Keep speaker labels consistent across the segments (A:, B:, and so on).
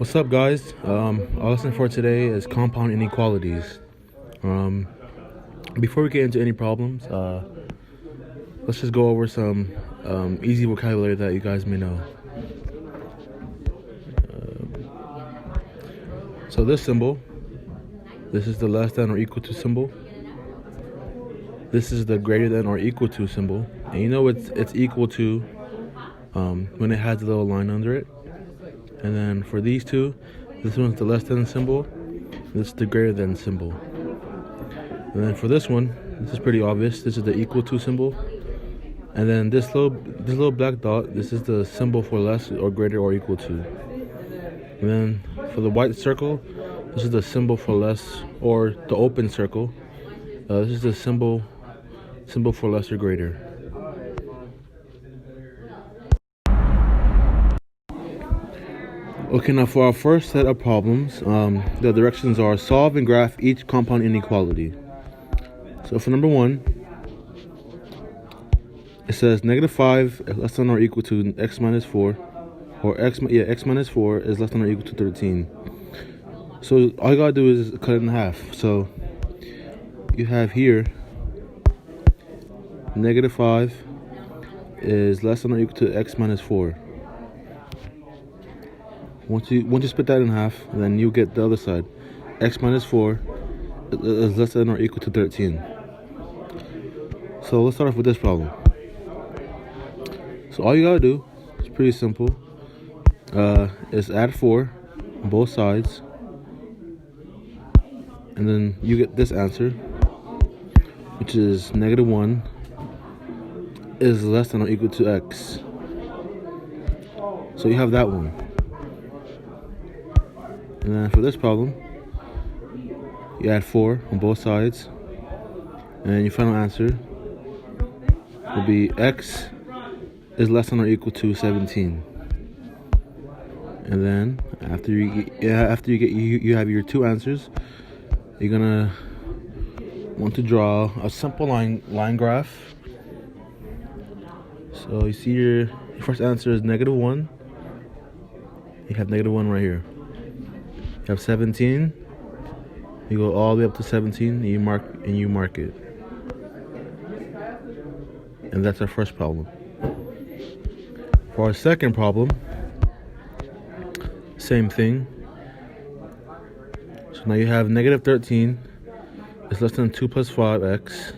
A: What's up, guys? Our lesson for today is compound inequalities. Before we get into any problems, let's just go over some easy vocabulary that you guys may know. So this symbol, this is the less than or equal to symbol. This is the greater than or equal to symbol. And you know it's equal to when it has a little line under it. And then for these two, this one's the less than symbol, this is the greater than symbol. And then for this one, this is pretty obvious. This is the equal to symbol. And then this little black dot, this is the symbol for less or greater or equal to. And then for the white circle, this is the symbol for less, or the open circle. This is the symbol for less or greater. Okay, now for our first set of problems, the directions are solve and graph each compound inequality. So for number one, it says -5 is less than or equal to x minus 4, or x minus 4 is less than or equal to 13. So all you gotta do is cut it in half. So you have here -5 is less than or equal to x minus 4. Once you split that in half, then you get the other side. X minus 4 is less than or equal to 13. So let's start off with this problem. So all you gotta do, it's pretty simple, is add 4 on both sides, and then you get this answer, which is -1 is less than or equal to x. So you have that one. And then for this problem, you add 4 on both sides, and your final answer will be x is less than or equal to 17. And then after you have your two answers, you're gonna want to draw a simple line graph. So you see your first answer is -1. You have -1 right here. You have 17. You go all the way up to 17, and you mark it. And that's our first problem. For our second problem, same thing. So now you have -13 is less than 2 plus 5x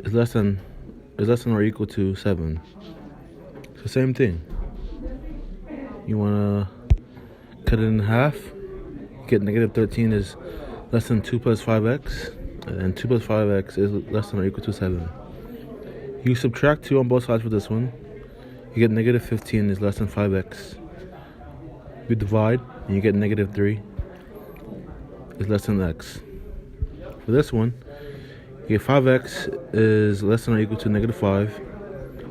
A: is less than or equal to 7. So same thing. You wanna cut it in half. Get -13 is less than 2 plus 5x, and 2 plus 5x is less than or equal to 7. You subtract 2 on both sides for this one. You get -15 is less than 5x. You divide, and you get -3 is less than x. For this one, you get 5x is less than or equal to -5.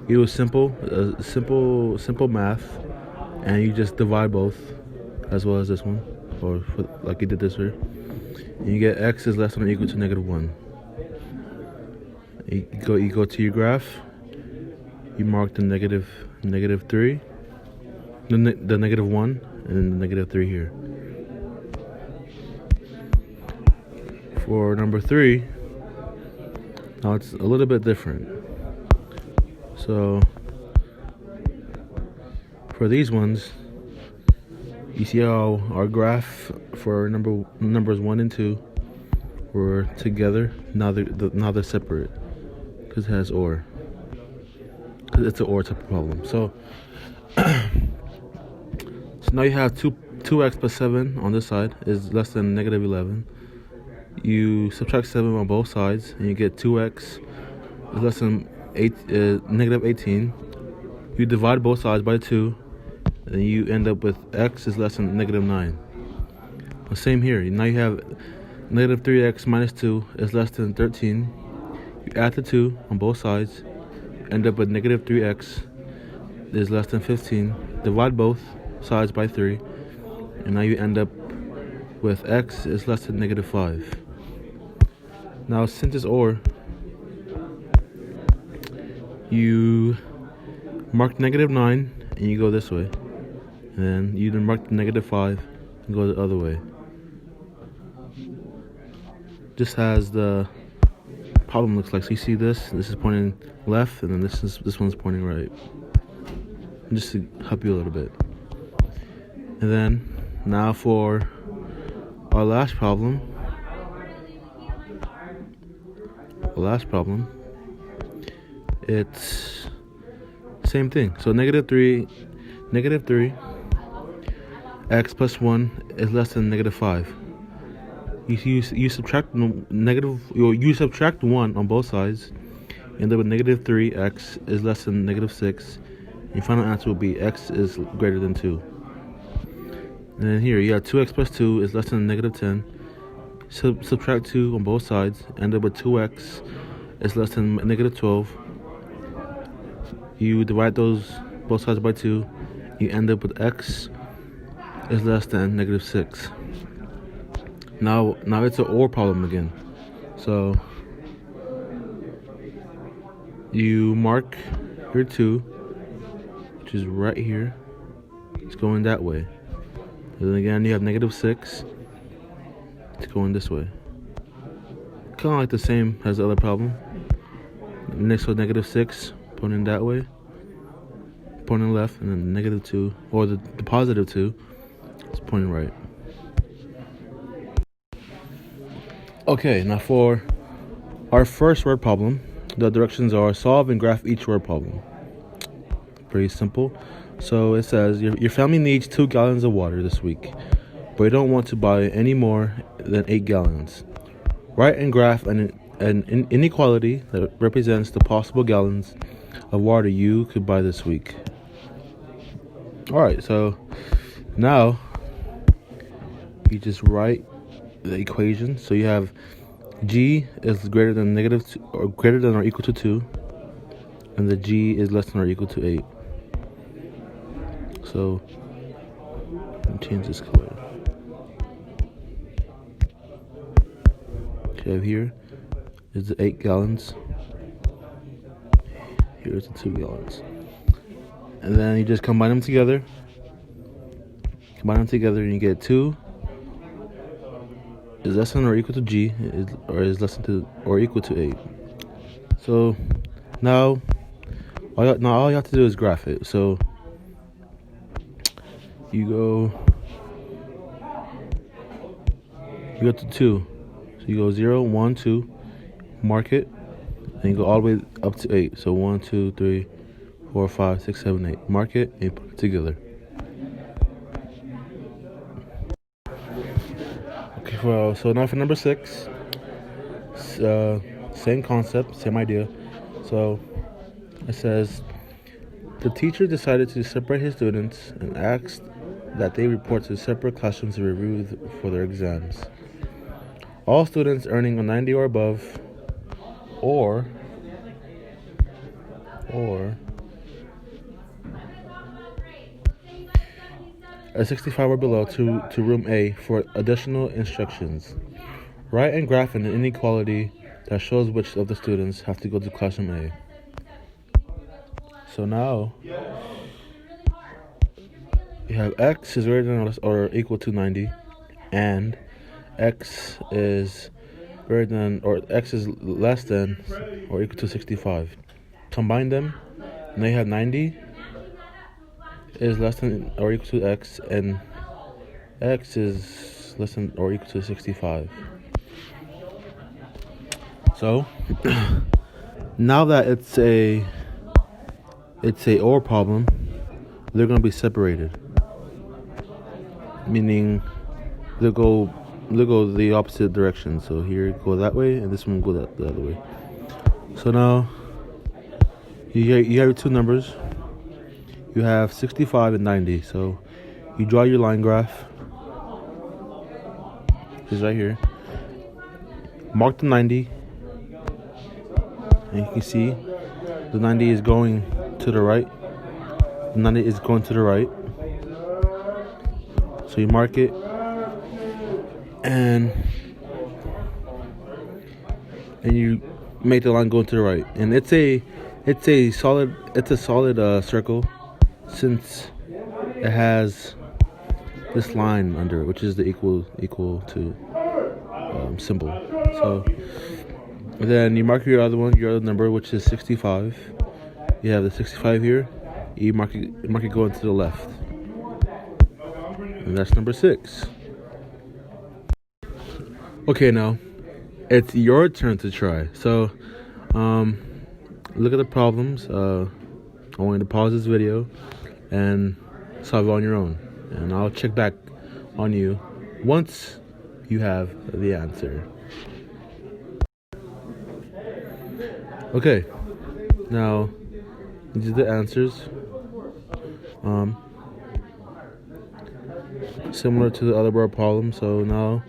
A: You do simple math, and you just divide both, as well as this one, or like you did this here. And you get x is less than or equal to -1. You go to your graph. You mark the -3, the -1, and the -3 here. For number 3, now it's a little bit different. So for these ones, you see how our graph for numbers 1 and 2 were together. Now they're separate because it has or. Because it's an or type of problem. So now you have 2x plus 7 on this side is less than -11. You subtract 7 on both sides, and you get 2x is less than -18. You divide both sides by 2, and you end up with x is less than -9. The same here. Now you have -3x minus 2 is less than 13. You add the 2 on both sides, end up with -3x is less than 15. Divide both sides by 3, and now you end up with x is less than -5. Now since it's or, you mark -9 and you go this way. And then you then mark the -5 and go the other way. Just as the problem looks like. So you see this is pointing left, and then this one's pointing right. Just to help you a little bit. And then now for our last problem. It's same thing. So -3, x plus 1 is less than -5. You subtract you subtract 1 on both sides, end up with -3x is less than -6. Your final answer will be x is greater than 2. And then here you have 2x plus 2 is less than -10. Subtract 2 on both sides, end up with 2x is less than -12. You divide those both sides by 2, you end up with x is less than -6. Now it's an OR problem again. So you mark your 2, which is right here. It's going that way. And then again, you have -6. It's going this way. Kind of like the same as the other problem. Next to -6, pointing that way, pointing left, and then -2, or the +2, is pointing right. Okay, now for our first word problem, the directions are solve and graph each word problem. Pretty simple. So it says your family needs 2 gallons of water this week, but you don't want to buy any more than 8 gallons. Write and graph an inequality that represents the possible gallons of water you could buy this week. Alright, so now you just write the equation. So you have g is greater than -2, or greater than or equal to 2, and the g is less than or equal to 8. So let me change this color. Okay, here is the 8 gallons. Here's the 2 gallons. And then you just combine them together. And you get 2 is less than or equal to g, is less than to or equal to 8. So now all you have to do is graph it. So you go to 2. So you go 0, 1, 2, mark it, and you go all the way up to 8. So 1, 2, 3, 4, 5, 6, 7, 8. Mark it and put it together. Okay, well, so now for number 6, same concept, same idea. So it says the teacher decided to separate his students and asked that they report to separate classrooms to review for their exams. All students earning a 90 or above, or a 65 or below to room A for additional instructions. Write and graph an inequality that shows which of the students have to go to classroom A. So now you have x is greater than or equal to 90, and x is greater than or x is less than or equal to 65. Combine them, and they have 90 is less than or equal to x, and x is less than or equal to 65. So now that it's a OR problem, they're going to be separated, meaning they'll go the opposite direction. So here go that way, and this one will go the other way. So now you have your two numbers. You have 65 and 90. So you draw your line graph. It's right here. Mark the 90. And you can see the 90 is going to the right. The 90 is going to the right. So you mark it. And you make the line go to the right. And it's a solid circle, since it has this line under it, which is the equal to symbol. So then you mark your other number, which is 65. You have the 65 here. You mark it going to the left, and that's number 6. Okay, now it's your turn to try. So, look at the problems. I want you to pause this video and solve it on your own, and I'll check back on you once you have the answer. Okay, now these are the answers. Similar to the other bar problem. So now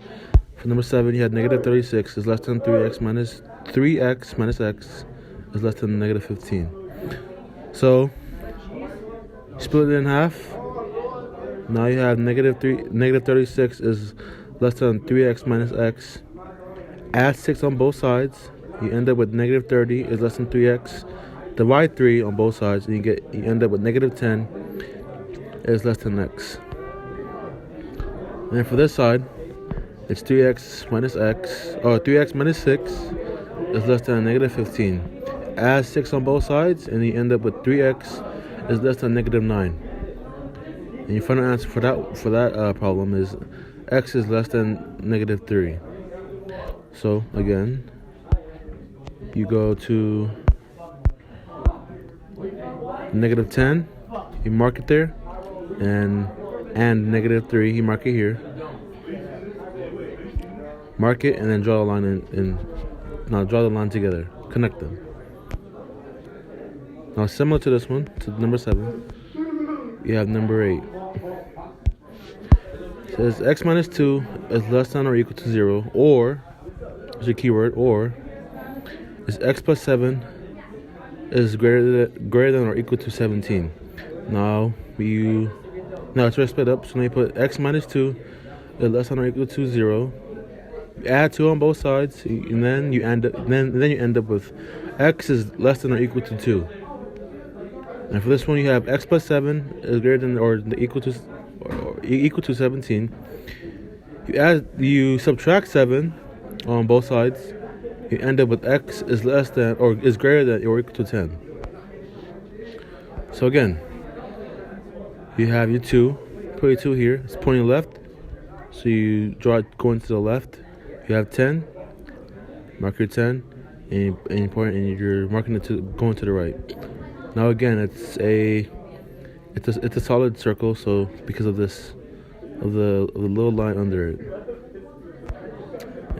A: for number 7, you had negative 36 is less than 3x minus x is less than negative 15. So split it in half. Now you have negative 36 is less than 3x minus x. Add 6 on both sides. You end up with negative 30 is less than 3x. Divide 3 on both sides, and you end up with negative 10 is less than x. And then for this side, it's 3x minus x, or 3x minus 6 is less than negative 15. Add 6 on both sides, and you end up with 3x is less than negative 9. And your final answer for that problem is x is less than negative 3. So again, you go to negative 10, you mark it there, and negative 3, you mark it here. Mark it and then draw a line now draw the line together. Connect them. Now similar to this one, to number 7, you have number 8. It says x minus 2 is less than or equal to 0, or, is your keyword, or, is x plus 7 is greater than or equal to 17. Now it's already split up, so now you put x minus 2 is less than or equal to 0. You add 2 on both sides, and then you end up with x is less than or equal to 2. And for this one, you have x plus 7 is greater than or equal to 17. You subtract 7 on both sides. You end up with x is less than or is greater than or equal to 10. So again, you have your 2. Put your 2 here. It's pointing left. So you draw it going to the left. You have 10. Mark your 10, and you're marking it to going to the right. Now again, it's a solid circle. So because of this, of the little line under it,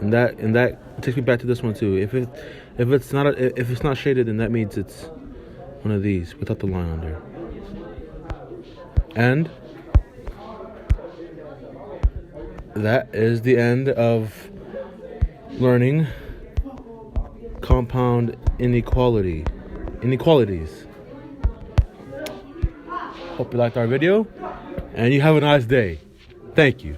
A: and that takes me back to this one too. If it's not shaded, then that means it's one of these without the line under. And that is the end of learning compound inequalities. Hope you liked our video, and you have a nice day. Thank you.